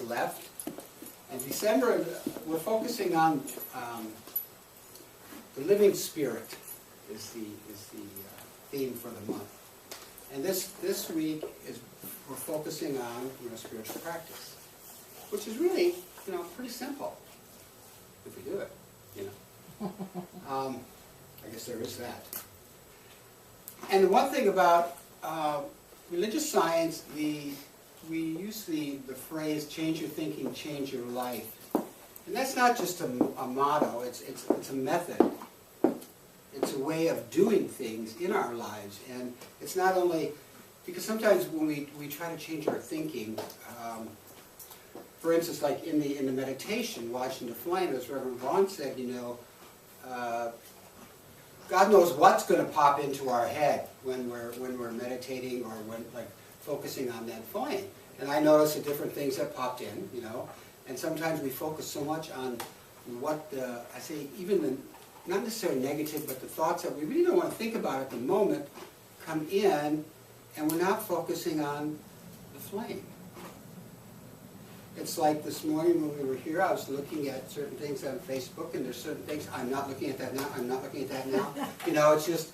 left. In December, we're focusing on the living spirit is the theme for the month. And this week we're focusing on spiritual practice, which is really pretty simple if we do it. I guess there is that. And the one thing about religious science, we use the phrase "change your thinking, change your life," and that's not just a motto. It's a method. It's a way of doing things in our lives, and it's not only because sometimes when we try to change our thinking, for instance, like in the meditation, watching the flame, as Reverend Vaughn said, God knows what's going to pop into our head when we're meditating or when focusing on that flame. And I noticed the different things that popped in, and sometimes we focus so much on what I say, even the not necessarily negative, but the thoughts that we really don't want to think about at the moment come in, and we're not focusing on the flame. It's like this morning when we were here, I was looking at certain things on Facebook, and there's certain things, I'm not looking at that now, I'm not looking at that now. It's just,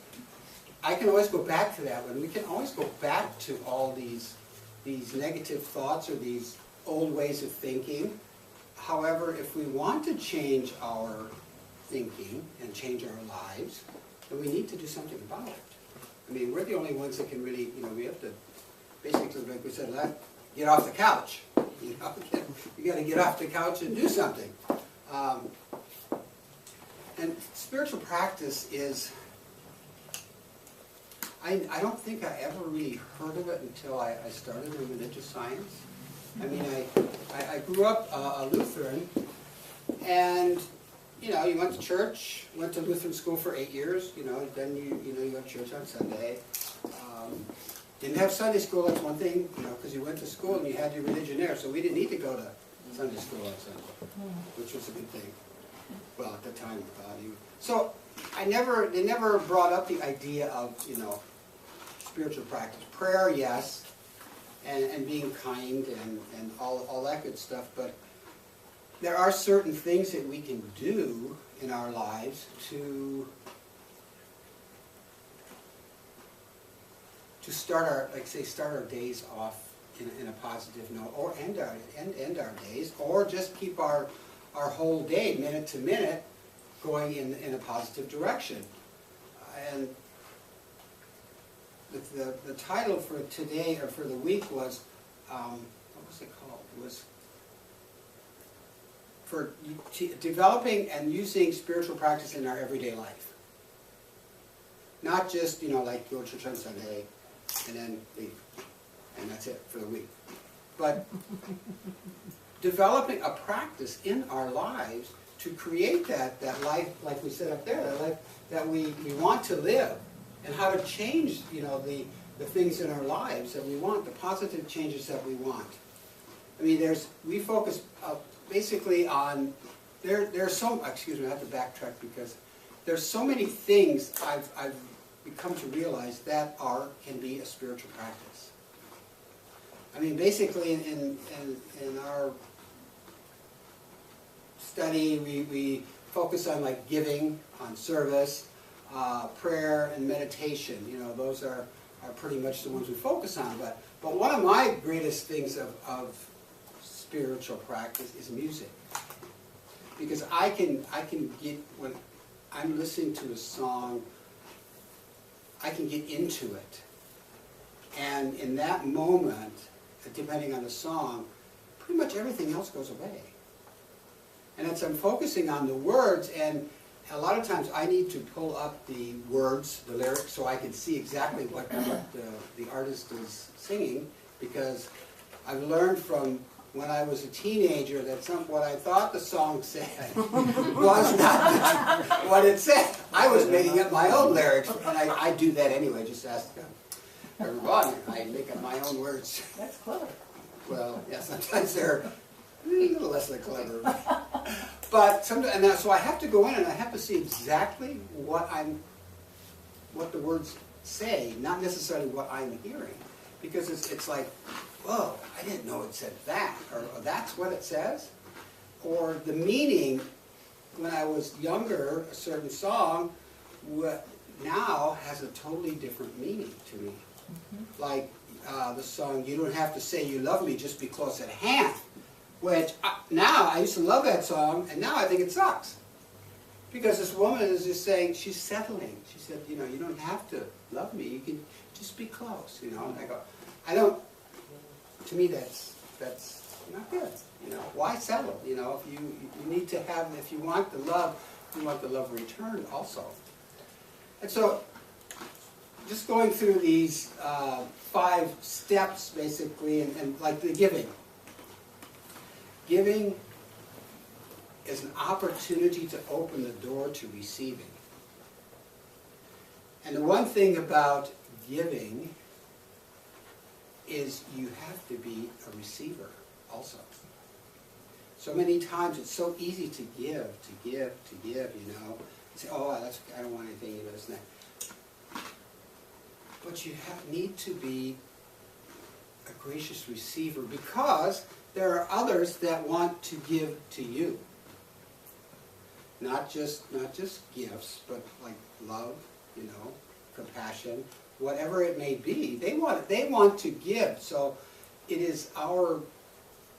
I can always go back to that one. We can always go back to all these negative thoughts or these old ways of thinking. However, if we want to change our thinking and change our lives, then we need to do something about it. I mean, we're the only ones that can really, we have to, basically, like we said, get off the couch. You got to get off the couch and do something. And spiritual practice is, I don't think I ever really heard of it until I started in religious science. I mean, I grew up a Lutheran, and you went to church, went to Lutheran school for 8 years. Then you go to church on Sunday. Didn't have Sunday school, that's one thing, because you went to school and you had your religion there, so we didn't need to go to Sunday school on Sunday, which was a good thing. Well, at the time, so they never brought up the idea of, spiritual practice. Prayer, yes, and being kind and all that good stuff, but there are certain things that we can do in our lives to start our days off in a positive note, or end our days, or just keep our whole day, minute to minute, going in a positive direction. And the title for today, or for the week, was, what was it called? It was for developing and using spiritual practice in our everyday life. Not just, like go to church on Sunday, and then leave, and that's it for the week. But developing a practice in our lives to create that life, like we said up there, that life that we want to live, and how to change, the things in our lives that we want, the positive changes that we want. I mean, we focus basically on, there's so, excuse me, I have to backtrack because there's so many things I've become to realize that can be a spiritual practice. I mean, basically in our study, we focus on giving, on service, prayer, and meditation. Those are pretty much the ones we focus on. But one of my greatest things of spiritual practice is music, because I can get, when I'm listening to a song, I can get into it, and in that moment, depending on the song, pretty much everything else goes away. And as I'm focusing on the words, and a lot of times I need to pull up the words, the lyrics, so I can see exactly what the artist is singing, because I've learned from when I was a teenager that what I thought the song said was not what it said. I was making up my own lyrics, and I do that anyway, just ask everyone. I make up my own words. That's clever. Well, yeah, sometimes they're a little less than clever. But sometimes, so I have to go in and I have to see exactly what the words say, not necessarily what I'm hearing, because it's like whoa, I didn't know it said that, or that's what it says. Or the meaning, when I was younger, a certain song now has a totally different meaning to me. Like the song, "You Don't Have to Say You Love Me, Just Be Close at Hand," which now, I used to love that song, and now I think it sucks. Because this woman is just saying, she's settling. She said, you know, you don't have to love me, you can just be close, you know. And I don't, to me that's not good, you know. Why settle, you know, if you need to have, if you want the love returned also. And so, just going through these 5 steps, basically, and like the giving. Giving is an opportunity to open the door to receiving. And the one thing about giving is you have to be a receiver also. So many times it's so easy to give, you know. Say, oh, I don't want anything, you know, this and that. But you need to be a gracious receiver, because there are others that want to give to you. Not just gifts, but like love, you know, compassion, whatever it may be. They want to give. So it is our,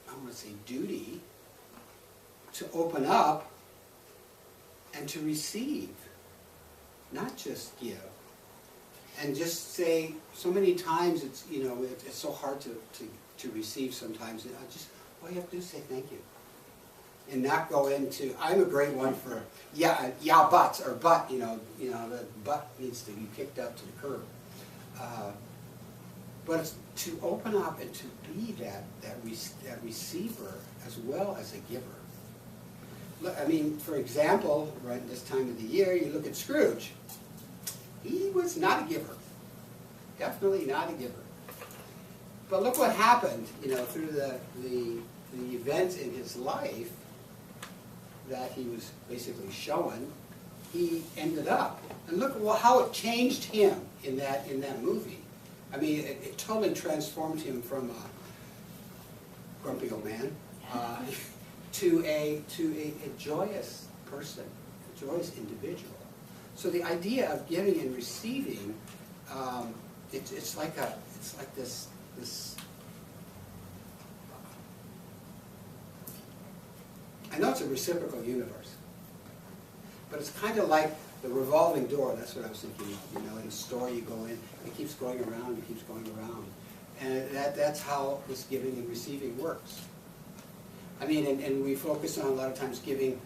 I want to say, duty to open up and to receive, not just give. And just say, so many times it's, you know, it's so hard to receive sometimes. All you have to do is say thank you. And not go into, I'm a great one for, yeah, buts, or but, you know, the butt needs to be kicked up to the curb. But it's to open up and to be that receiver as well as a giver. Look, I mean, for example, right this time of the year, you look at Scrooge. He was not a giver. Definitely not a giver. But look what happened, you know, through the events in his life that he was basically showing. He ended up, and look how it changed him in that movie. I mean, it totally transformed him from a grumpy old man to a joyous person, a joyous individual. So the idea of giving and receiving, it's like this. I know it's a reciprocal universe, but it's kind of like the revolving door. That's what I was thinking of. You know, in a store you go in, it keeps going around, it keeps going around, and that's how this giving and receiving works. I mean, and we focus on a lot of times giving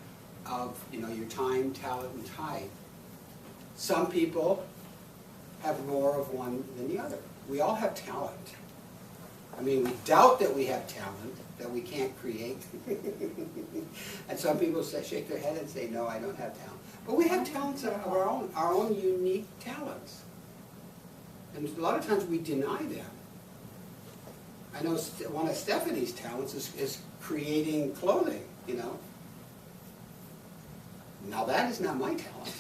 of, you know, your time, talent, and tithe. Some people have more of one than the other. We all have talent. I mean, we doubt that we have talent, that we can't create. And some people shake their head and say, no, I don't have talent. But we have talents of our own unique talents. And a lot of times we deny them. I know one of Stephanie's talents is creating clothing, you know. Now that is not my talent.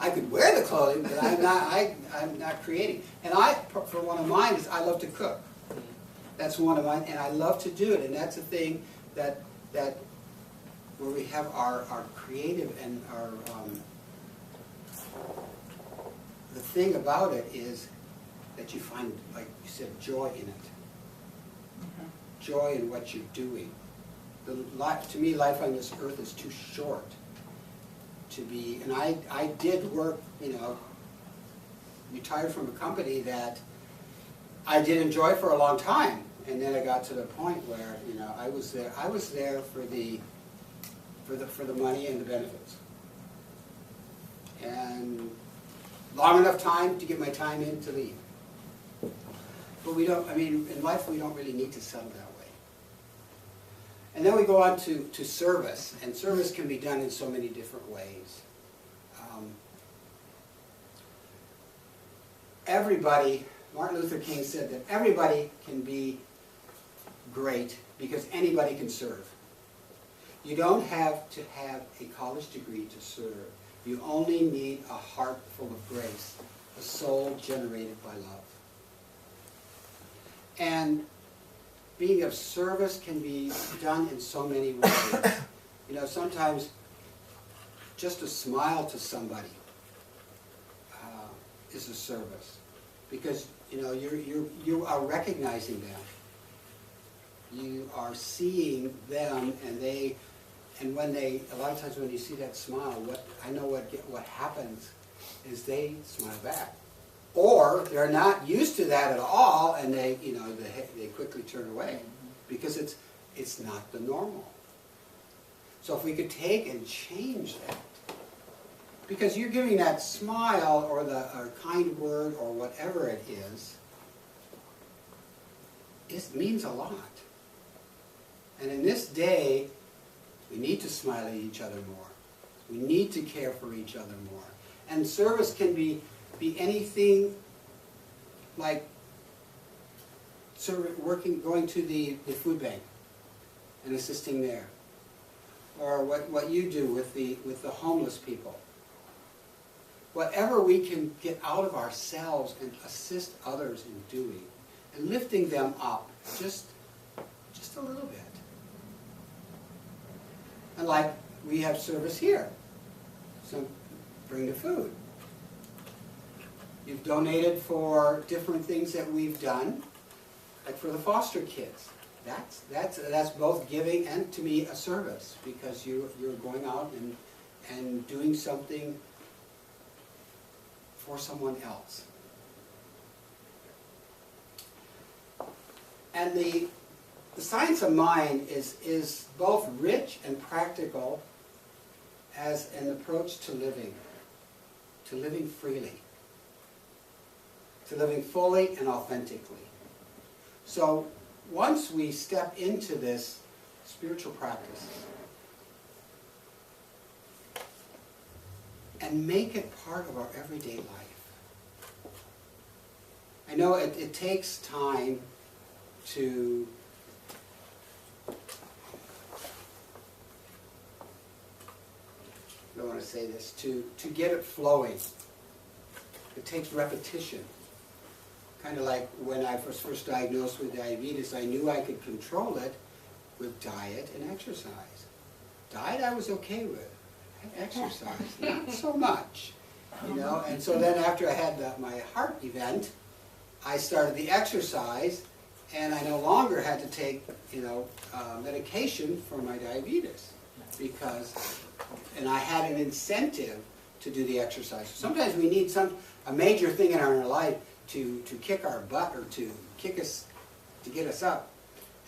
I could wear the clothing, but I'm not creating. And for one of mine is I love to cook. That's one of mine, and I love to do it. And that's a thing that where we have our creative and our the thing about it is that you find, like you said, joy in it. Mm-hmm. Joy in what you're doing. To me, life on this earth is too short to be, and I did work, you know, retired from a company that I did enjoy for a long time, and then I got to the point where, you know, I was there for the money and the benefits, and long enough time to get my time in to leave. But we don't, I mean, in life we don't really need to settle that way. And then we go on to service, and service can be done in so many different ways. Everybody, Martin Luther King said that everybody can be great because anybody can serve. You don't have to have a college degree to serve. You only need a heart full of grace, a soul generated by love. And being of service can be done in so many ways. You know, sometimes just a smile to somebody is a service, because you know you are recognizing them. You are seeing them, and when they, a lot of times when you see that smile, what happens is they smile back, or they're not used to that at all, and they quickly turn away because it's not the normal. So if we could take and change that, because you're giving that smile or a kind word or whatever it is, it means a lot. And in this day, we need to smile at each other more. We need to care for each other more. And service can be anything like going to the food bank and assisting there, or what you do with the homeless people. Whatever we can get out of ourselves and assist others in doing, and lifting them up just a little bit. And like we have service here, so bring the food. You've donated for different things that we've done, like for the foster kids. That's both giving and, to me, a service, because you're going out and doing something for someone else. And the science of mind is both rich and practical as an approach to living freely, to living fully and authentically. So once we step into this spiritual practice and make it part of our everyday life, I know it takes time to I don't want to say this, to get it flowing. It takes repetition. Kind of like when I was first diagnosed with diabetes, I knew I could control it with diet and exercise. Diet I was okay with. Exercise, not so much. You know, and so then after I had my heart event, I started the exercise, and I no longer had to take, medication for my diabetes, and I had an incentive to do the exercise. Sometimes we need a major thing in our life to kick our butt, or to get us up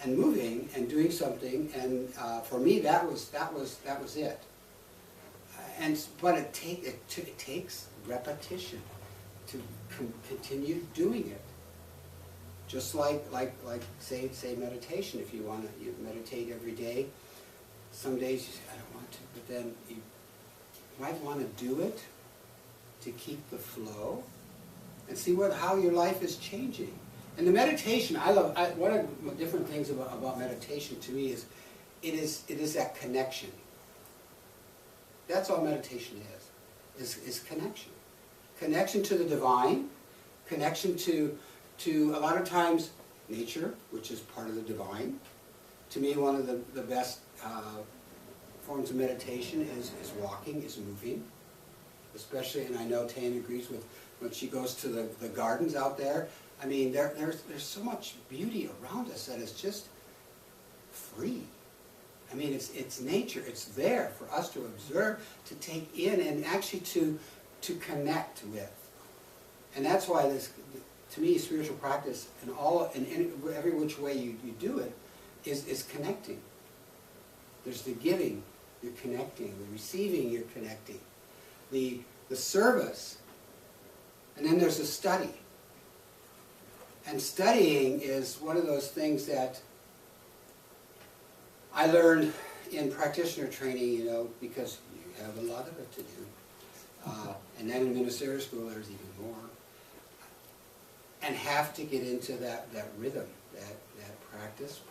and moving and doing something. And for me, that was it. But it takes repetition to continue doing it. Just like say meditation. If you meditate every day, some days you say, I don't want to, but then you might want to do it to keep the flow and see how your life is changing. And the meditation, one of the different things about meditation to me is it is that connection. That's all meditation is connection. Connection to the divine, connection to a lot of times nature, which is part of the divine. To me, one of the best forms of meditation is walking, is moving. Especially, and I know Tane agrees with, when she goes to the gardens out there. I mean, there's so much beauty around us that is just free. I mean, it's nature. It's there for us to observe, to take in, and actually to connect with. And that's why this, to me, spiritual practice, in every which way you do it, is connecting. There's the giving, you're connecting. The receiving, you're connecting. The service. And then there's the study. And studying is one of those things that I learned in practitioner training, because you have a lot of it to do. And then in ministerial school, there's even more. And have to get into that rhythm, that practice.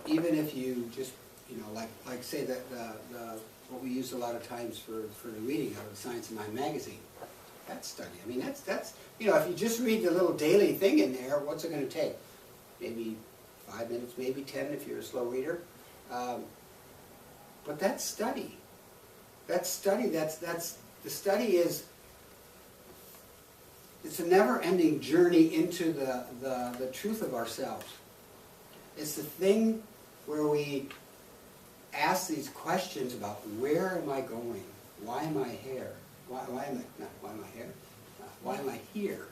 Even if you just, like say that what we use a lot of times for the reading out of the Science of Mind magazine. That's study. I mean, that's you know, if you just read the little daily thing in there, what's it going to take? Maybe 5 minutes, maybe 10 if you're a slow reader. But that's study. That's study. That's the study is. It's a never-ending journey into the truth of ourselves. It's the thing where we ask these questions about where am I going? Why am I here? Why am I here? Why am I here?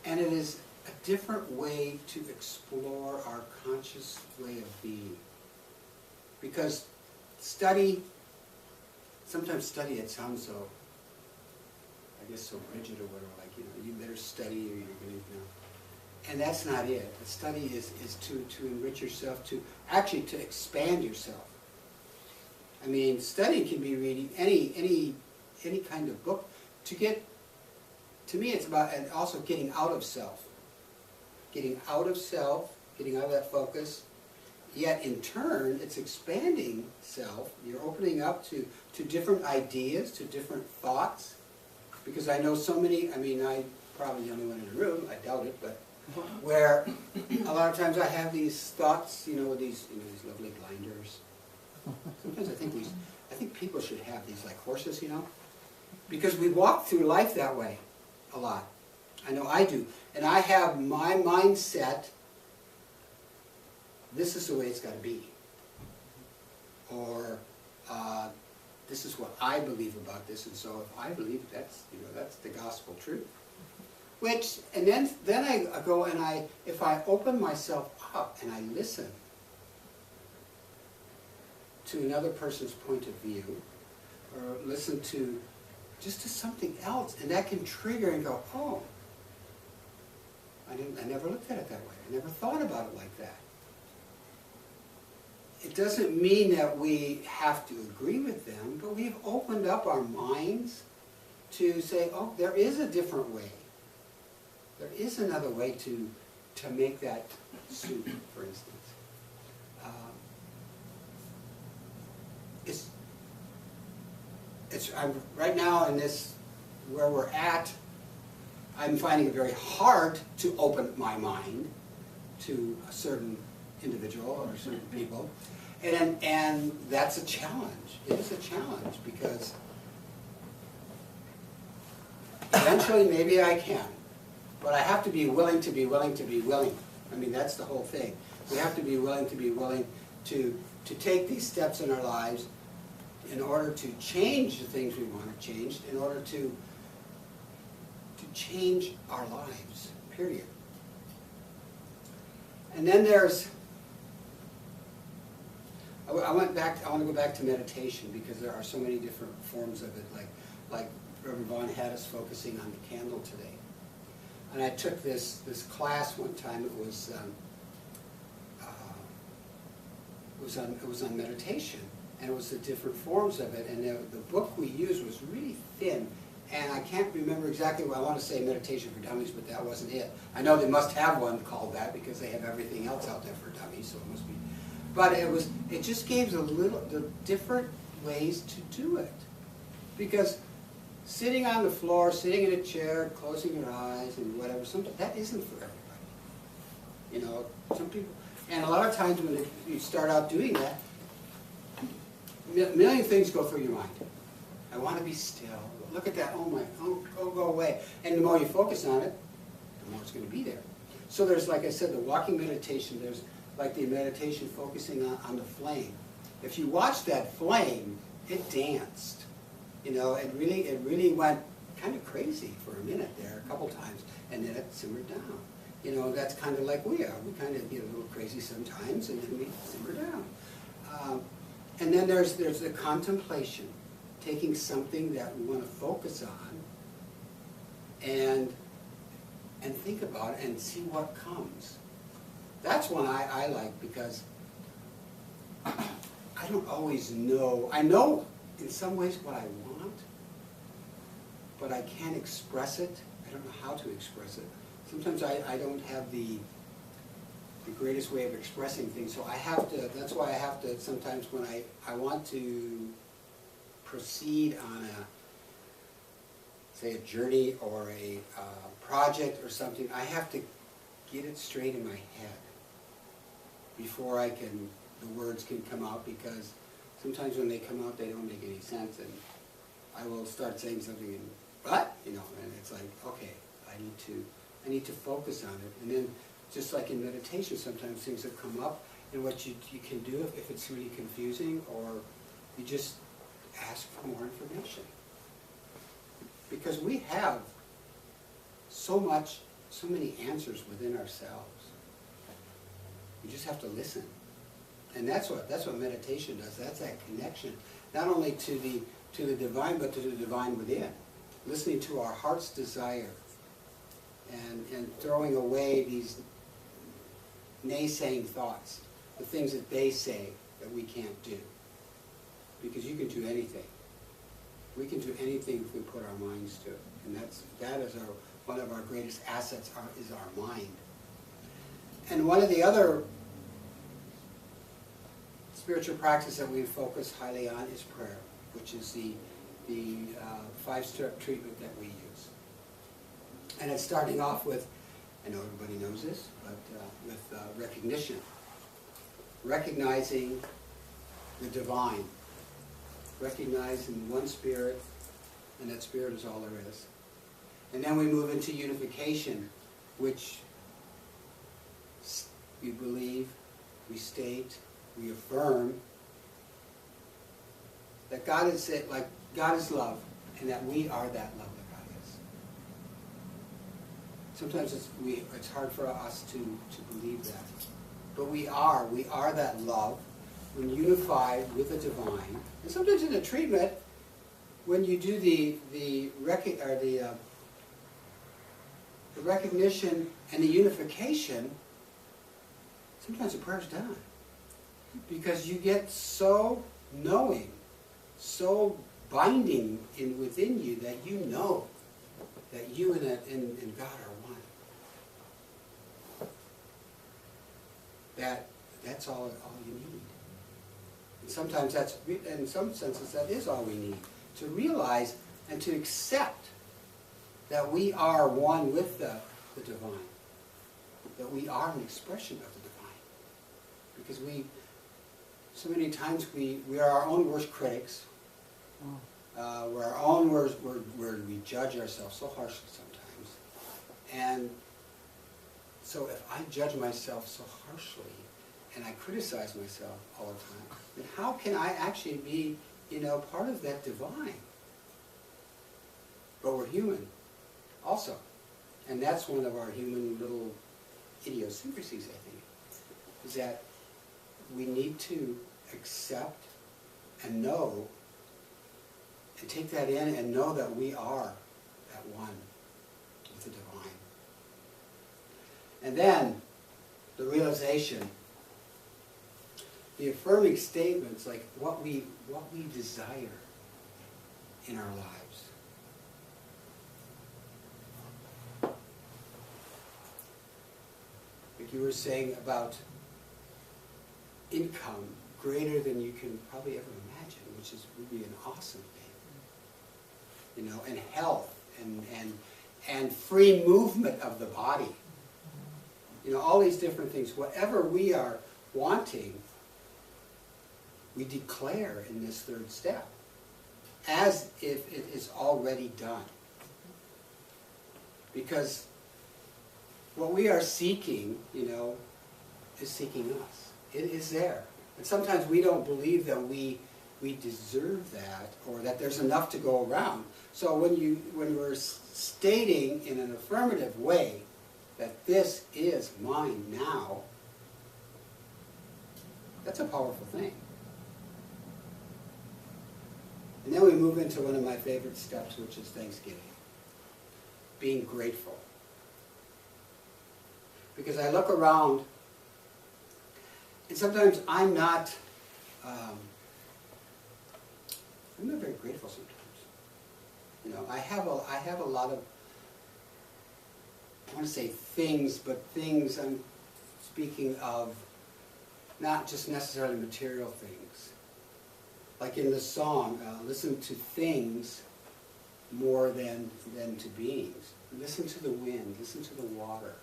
And it is a different way to explore our conscious way of being. Because study, sometimes study, it sounds so, I guess, so rigid or whatever, like, you know, you better study or you're going to, you know. And that's not it. The study is to enrich yourself, to actually to expand yourself. I mean, study can be reading any kind of book. To me, it's about and also getting out of self. Getting out of self, getting out of that focus. Yet in turn, it's expanding self. You're opening up to different ideas, to different thoughts. Because I know so many, I mean, I'm probably the only one in the room, I doubt it, but where a lot of times I have these thoughts, you know, with these lovely blinders. Sometimes I think people should have these like horses, you know, because we walk through life that way a lot. I know I do, and I have my mindset. This is the way it's got to be, or this is what I believe about this, and so if I believe that's, you know, that's the gospel truth. Which, and then I go and if I open myself up and I listen to another person's point of view, or listen to just to something else, and that can trigger and go, oh, I never looked at it that way. I never thought about it like that. It doesn't mean that we have to agree with them, but we've opened up our minds to say, oh, there is a different way. There is another way to make that soup, for instance. I'm right now in this, where we're at, I'm finding it very hard to open my mind to a certain individual or certain people. And that's a challenge. It is a challenge because eventually maybe I can. But I have to be willing to be willing to be willing. I mean, that's the whole thing. We have to be willing to take these steps in our lives in order to change the things we want to change, in order to change our lives, period. And then there's, I want to go back to meditation because there are so many different forms of it, like Reverend Vaughn had us focusing on the candle today. And I took this class one time. It was on meditation, and it was the different forms of it. And the book we used was really thin, and I can't remember exactly what I want to say. Meditation for Dummies, but that wasn't it. I know they must have one called that because they have everything else out there for dummies, so it must be. But it just gave the different ways to do it, because sitting on the floor, sitting in a chair, closing your eyes and whatever, that isn't for everybody. You know, some people, and a lot of times when you start out doing that, a million things go through your mind. I want to be still. Look at that, go away. And the more you focus on it, the more it's going to be there. So there's, like I said, the walking meditation, there's like the meditation focusing on the flame. If you watch that flame, it danced. You know, it really went kind of crazy for a minute there, a couple times, and then it simmered down. You know, that's kind of like we are. We kind of get a little crazy sometimes, and then we simmer down. And then there's the contemplation, taking something that we want to focus on, and think about it and see what comes. That's one I like because I don't always know. I know in some ways what I want, but I can't express it. I don't know how to express it. Sometimes I don't have the the greatest way of expressing things. So I have to, that's why I have to, sometimes when I want to proceed on say a journey or a project or something, I have to get it straight in my head before the words can come out, because sometimes when they come out they don't make any sense, and I will start saying something and what? You know, and it's like, okay, I need to focus on it. And then just like in meditation, sometimes things have come up, and what you can do if it's really confusing, or you just ask for more information. Because we have so many answers within ourselves. You just have to listen. And that's what meditation does. That's that connection, not only to the divine, but to the divine within. Listening to our heart's desire, and throwing away these naysaying thoughts, the things that they say that we can't do. Because you can do anything. We can do anything if we put our minds to it. And that is one of our greatest assets is our mind. And one of the other spiritual practice that we focus highly on is prayer, which is the 5-step treatment that we use. And it's starting off with, I know everybody knows this, but with recognition. Recognizing the divine. Recognizing one spirit, and that spirit is all there is. And then we move into unification, which we believe, we state, we affirm that God is it, like God is love, and that we are that love that God is. Sometimes it's hard for us to believe that, but we are that love when unified with the divine. And sometimes in the treatment, when you do the recognition and the unification, sometimes the prayer's done. Because you get so knowing, so binding within you that you know that you and God are one. That's all you need. And sometimes in some senses, that is all we need. To realize and to accept that we are one with the divine. That we are an expression of the divine. Because so many times we are our own worst critics. We're our own worst, where we judge ourselves so harshly sometimes. And so if I judge myself so harshly, and I criticize myself all the time, then how can I actually be, part of that divine? But we're human also. And that's one of our human little idiosyncrasies, I think, is that we need to accept and know and take that in and know that we are at one with the divine. And then the realization, the affirming statements, like what we desire in our lives. Like you were saying about income greater than you can probably ever imagine, which is really an awesome thing. And health and free movement of the body. All these different things. Whatever we are wanting, we declare in this third step, as if it is already done. Because what we are seeking, is seeking us. It is there. And sometimes we don't believe that we deserve that, or that there's enough to go around. So when we're stating in an affirmative way that this is mine now, that's a powerful thing. And then we move into one of my favorite steps, which is Thanksgiving. Being grateful. Because I look around, and sometimes I'm not very grateful sometimes. I have a lot of, I want to say things, but things I'm speaking of not just necessarily material things. Like in the song, listen to things more than to beings. Listen to the wind, listen to the water,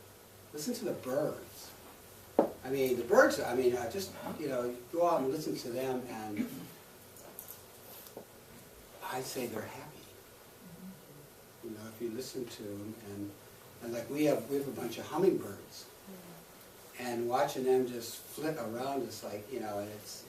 listen to the birds. I mean, the birds, I mean, just, you know, go out and listen to them, and I say they're happy. You know, if you listen to them, and like we have a bunch of hummingbirds, and watching them just flit around is like, you know, it's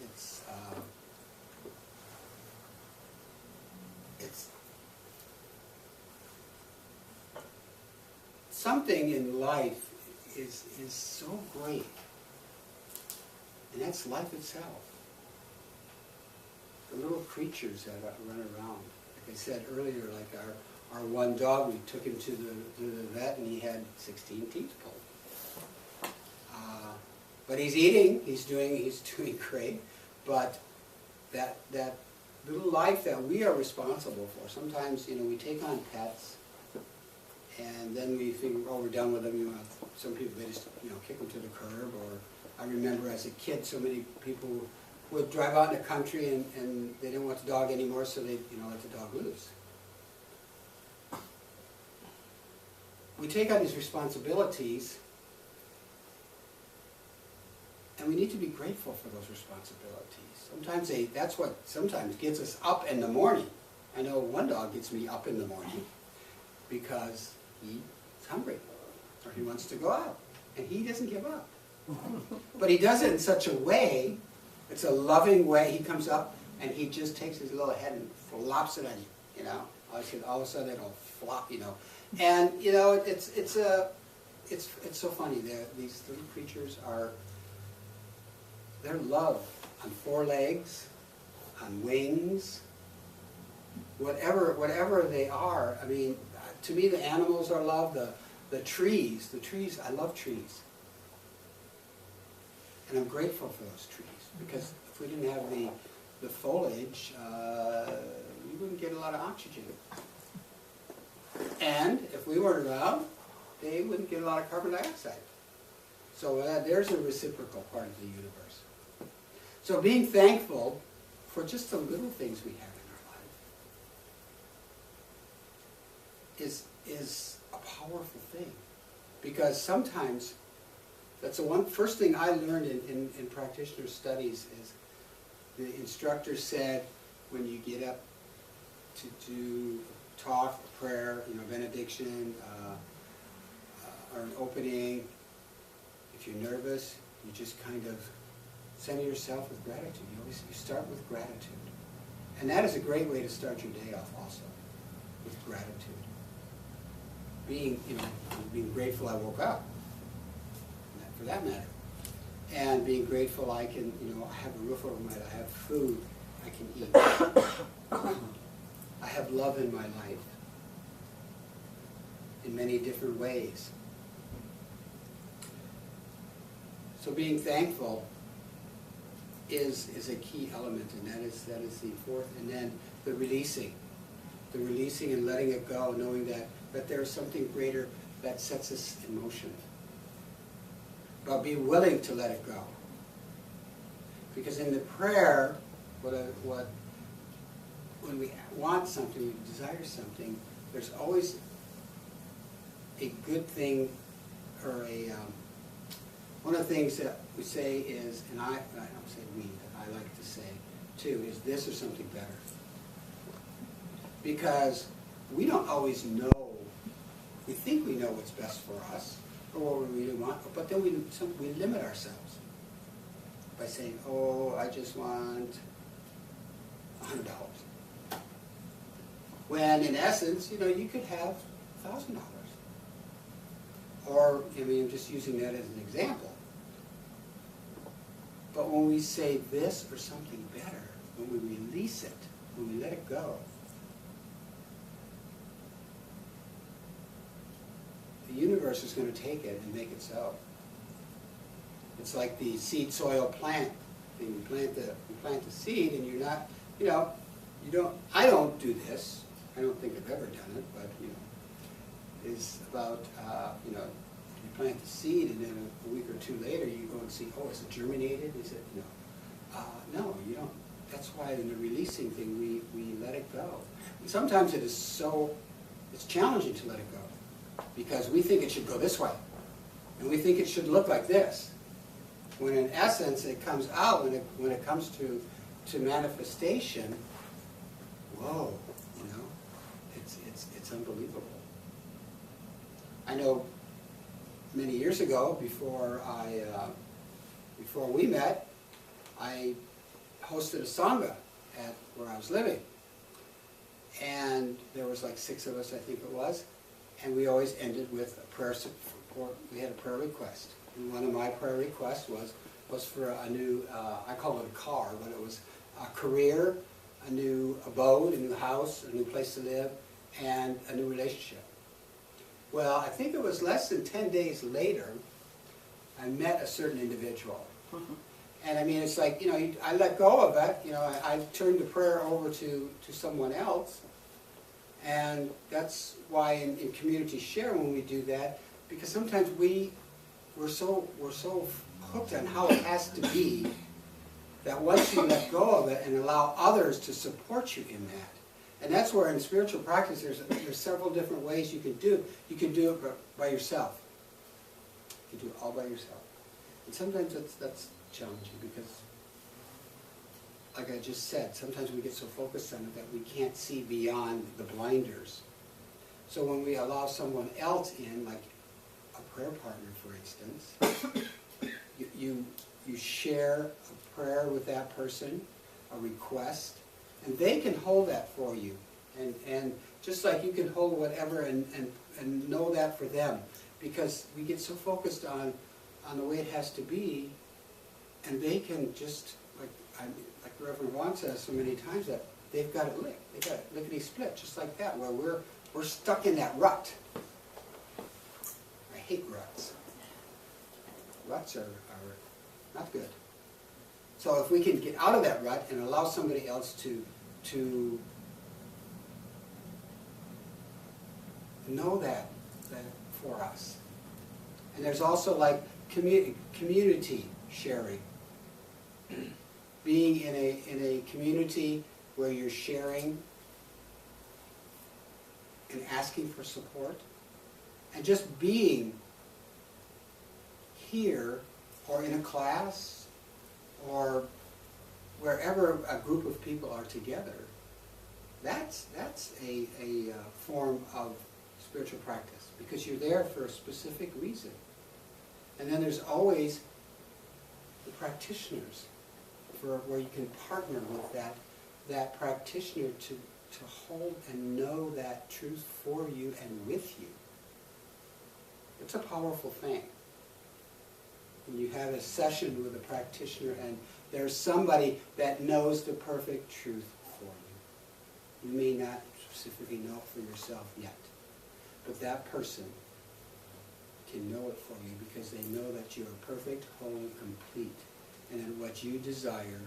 something in life is so great, and that's life itself. The little creatures that run around. Like I said earlier, like our one dog, we took him to the vet, and he had 16 teeth pulled. But he's eating, he's doing great. But that little life that we are responsible for. Sometimes, you know, we take on pets, and then we think, oh, we're done with them. You know, some people, they just, you know, kick them to the curb. Or I remember as a kid, so many people would drive out in the country, and they didn't want the dog anymore, so they, you know, let the dog loose. We take on these responsibilities, and we need to be grateful for those responsibilities. Sometimes that's what sometimes gets us up in the morning. I know one dog gets me up in the morning because he's hungry, or he wants to go out, and he doesn't give up. But he does it in such a way, it's a loving way. He comes up, and he just takes his little head and flops it on you, you know. All of a sudden it'll flop, you know. And, you know, it's so funny. These little creatures they're love on 4 legs, on wings, whatever they are. I mean, to me, the animals are love. The trees, I love trees. And I'm grateful for those trees, because if we didn't have the foliage, we wouldn't get a lot of oxygen. And if we weren't around, they wouldn't get a lot of carbon dioxide. So there's a reciprocal part of the universe. So being thankful for just the little things we have in our life is a powerful thing. Because sometimes, that's the first thing I learned in practitioner studies is the instructor said, when you get up to do talk, prayer, you know, benediction, or an opening, if you're nervous, you just kind of center yourself with gratitude. You start with gratitude. And that is a great way to start your day off also, with gratitude. Being grateful I woke up, for that matter. And being grateful I can, you know, I have a roof over my head, I have food I can eat. I have love in my life in many different ways. So being thankful is a key element, and that is the fourth. And then the releasing and letting it go, knowing that there's something greater that sets us in motion. But be willing to let it go. Because in the prayer, when we want something, we desire something, there's always a good thing, or one of the things that we say is, and I don't say we, but I like to say too, is this or something better. Because we don't always know, we think we know what's best for us, or what we really want, but then we limit ourselves by saying, oh, I just want $100. When in essence, you know, you could have $1,000. Or, I mean, I'm just using that as an example. But when we say this or something better, when we release it, when we let it go, the universe is going to take it and make it so. It's like the seed soil plant. You plant the seed, and you're not, you know, I don't do this. I don't think I've ever done it, but, you know, is about, you know, You plant the seed, and then a week or two later, you go and see, oh, is it germinated? Is it, no, you don't. That's why in the releasing thing, we let it go. And sometimes it is so, it's challenging to let it go, because we think it should go this way, and we think it should look like this. When in essence, it comes out, when it comes to manifestation, whoa, it's unbelievable. I know many years ago, before we met, I hosted a sangha at where I was living, and there was like 6 of us, I think it was, and we always ended with a prayer support. We had a prayer request, and one of my prayer requests was for a new, I call it a car, but it was a career, a new abode, a new house, a new place to live, and a new relationship. Well, I think it was less than 10 days later, I met a certain individual. Mm-hmm. And I mean, it's like, I let go of it. I turned the prayer over to someone else. And that's why in community share, when we do that, because sometimes we're so hooked on how it has to be, that once you let go of it and allow others to support you in that. And that's where in spiritual practice there's several different ways you can do. You can do it by yourself. You can do it all by yourself. And sometimes that's challenging, because, like I just said, sometimes we get so focused on it that we can't see beyond the blinders. So when we allow someone else in, like a prayer partner, for instance, you share a prayer with that person, a request, and they can hold that for you. And just like you can hold whatever and know that for them, because we get so focused on the way it has to be, and they can just, like Reverend Juan says so many times, that they've got it licked. They've got it lickety-split, just like that, where we're stuck in that rut. I hate ruts. Ruts are not good. So if we can get out of that rut and allow somebody else to know that for us. And there's also like community sharing. Being in a community where you're sharing and asking for support, and just being here or in a class or wherever a group of people are together, that's a form of spiritual practice, because you're there for a specific reason. And then there's always the practitioners, where you can partner with that practitioner to hold and know that truth for you and with you. It's a powerful thing. When you have a session with a practitioner and there's somebody that knows the perfect truth for you. You may not specifically know it for yourself yet, but that person can know it for you, because they know that you are perfect, whole, and complete, and that what you desire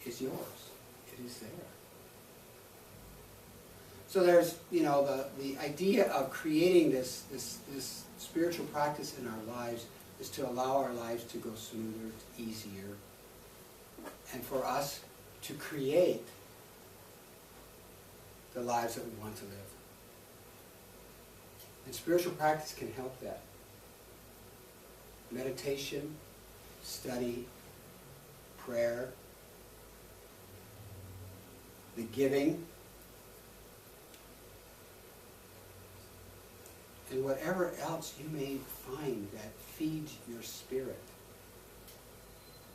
is yours. It is there. So there's, the idea of creating this spiritual practice in our lives is to allow our lives to go smoother, easier, and for us to create the lives that we want to live. And spiritual practice can help that. Meditation, study, prayer, the giving, and whatever else you may find that feeds your spirit.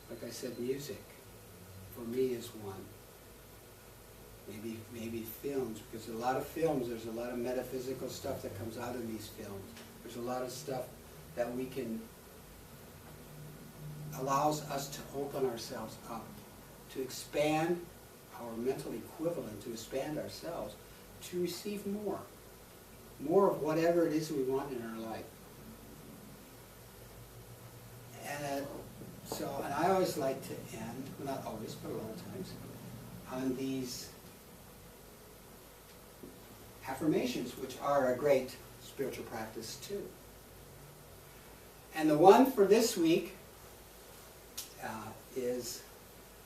Like I said, music, for me, is one. Maybe films, because a lot of films, there's a lot of metaphysical stuff that comes out of these films. There's a lot of stuff that we can, allows us to open ourselves up, to expand our mental equivalent, to expand ourselves, to receive more of whatever it is we want in our life. And I always like to end, well, not always, but a lot of times, on these affirmations, which are a great spiritual practice too. And the one for this week is,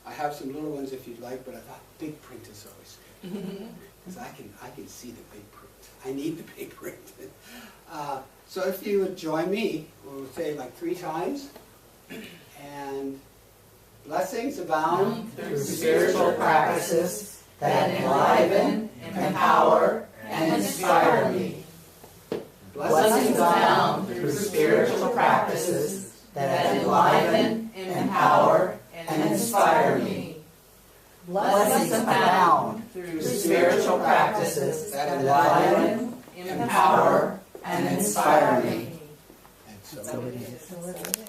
I have some little ones if you'd like, but I thought big print is always good. Because I can see the big print. I need the big print. So if you would join me, we'll say like 3 times. And blessings abound through spiritual practices that enliven, empower, and inspire me. Blessings abound through spiritual practices that enliven, empower, and inspire me. Blessings abound through spiritual practices that enliven, empower, and inspire me. And so it is.